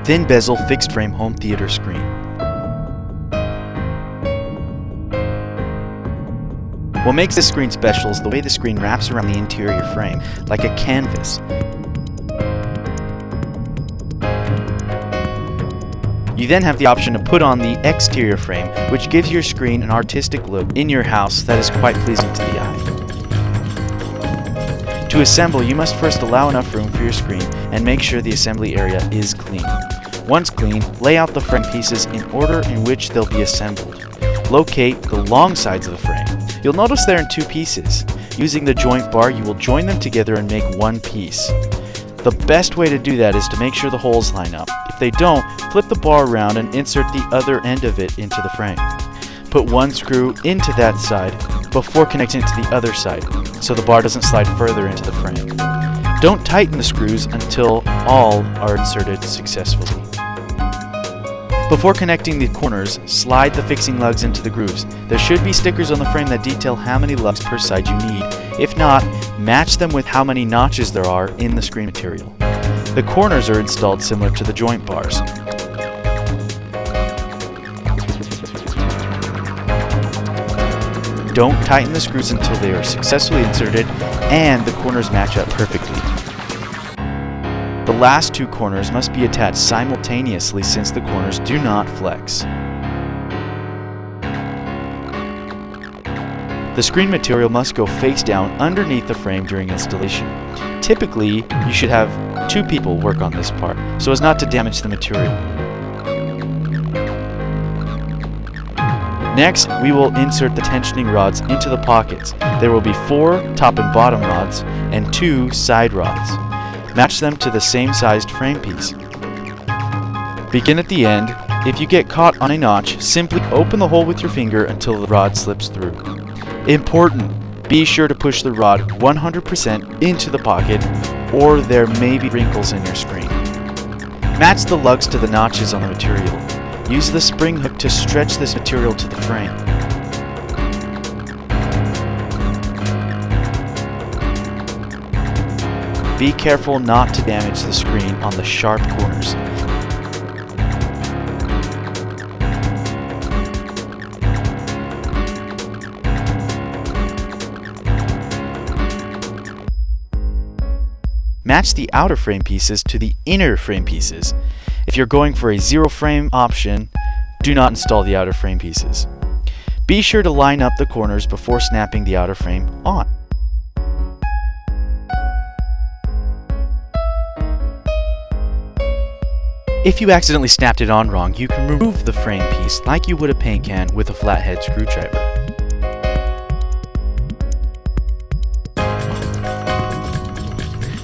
Thin bezel fixed frame home theater screen. What makes this screen special is the way the screen wraps around the interior frame, like a canvas. You then have the option to put on the exterior frame, which gives your screen an artistic look in your house that is quite pleasing to the eye. To assemble, you must first allow enough room for your screen and make sure the assembly area is clean. Once clean, lay out the frame pieces in order in which they'll be assembled. Locate the long sides of the frame. You'll notice they're in two pieces. Using the joint bar, you will join them together and make one piece. The best way to do that is to make sure the holes line up. If they don't, flip the bar around and insert the other end of it into the frame. Put one screw into that side before connecting it to the other side, so the bar doesn't slide further into the frame. Don't tighten the screws until all are inserted successfully. Before connecting the corners, slide the fixing lugs into the grooves. There should be stickers on the frame that detail how many lugs per side you need. If not, match them with how many notches there are in the screen material. The corners are installed similar to the joint bars. Don't tighten the screws until they are successfully inserted and the corners match up perfectly. The last two corners must be attached simultaneously since the corners do not flex. The screen material must go face down underneath the frame during installation. Typically, you should have 2 people work on this part so as not to damage the material. Next, we will insert the tensioning rods into the pockets. There will be 4 top and bottom rods and 2 side rods. Match them to the same sized frame piece. Begin at the end. If you get caught on a notch, simply open the hole with your finger until the rod slips through. Important! Be sure to push the rod 100% into the pocket or there may be wrinkles in your screen. Match the lugs to the notches on the material. Use the spring hook to stretch this material to the frame. Be careful not to damage the screen on the sharp corners. Match the outer frame pieces to the inner frame pieces. If you're going for a zero frame option, do not install the outer frame pieces. Be sure to line up the corners before snapping the outer frame on. If you accidentally snapped it on wrong, you can remove the frame piece like you would a paint can with a flathead screwdriver.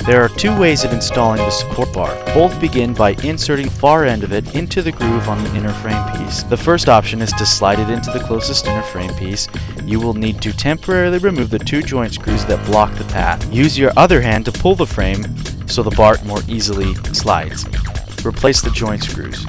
There are 2 ways of installing the support bar. Both begin by inserting the far end of it into the groove on the inner frame piece. The first option is to slide it into the closest inner frame piece. You will need to temporarily remove the 2 joint screws that block the path. Use your other hand to pull the frame so the bar more easily slides. Replace the joint screws.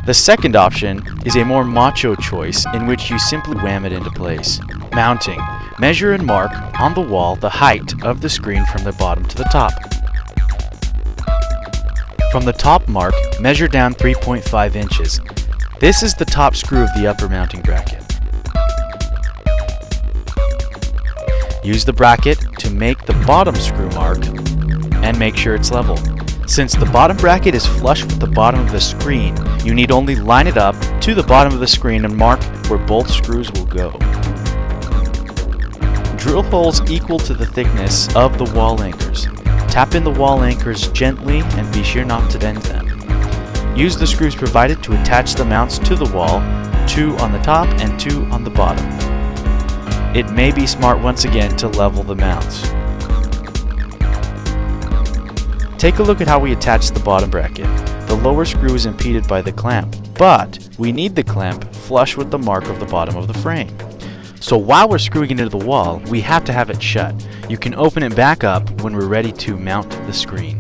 The second option is a more macho choice in which you simply wham it into place. Mounting. Measure and mark on the wall the height of the screen from the bottom to the top. From the top mark, measure down 3.5 inches. This is the top screw of the upper mounting bracket. Use the bracket to make the bottom screw mark and make sure it's level. Since the bottom bracket is flush with the bottom of the screen, you need only line it up to the bottom of the screen and mark where both screws will go. Drill holes equal to the thickness of the wall anchors. Tap in the wall anchors gently and be sure not to bend them. Use the screws provided to attach the mounts to the wall, 2 on the top and 2 on the bottom. It may be smart once again to level the mounts. Take a look at how we attach the bottom bracket. The lower screw is impeded by the clamp, but we need the clamp flush with the mark of the bottom of the frame. So while we're screwing it into the wall, we have to have it shut. You can open it back up when we're ready to mount the screen.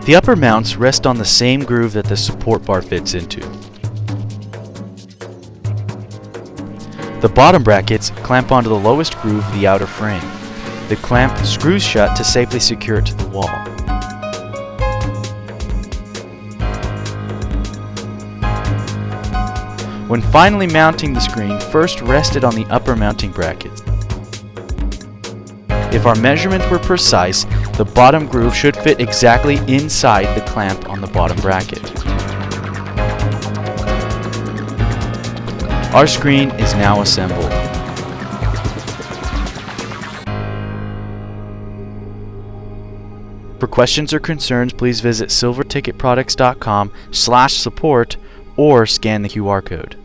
The upper mounts rest on the same groove that the support bar fits into. The bottom brackets clamp onto the lowest groove of the outer frame. The clamp screws shut to safely secure it to the wall. When finally mounting the screen, first rest it on the upper mounting brackets. If our measurements were precise, the bottom groove should fit exactly inside the clamp on the bottom bracket. Our screen is now assembled. For questions or concerns, please visit silverticketproducts.com/support or scan the QR code.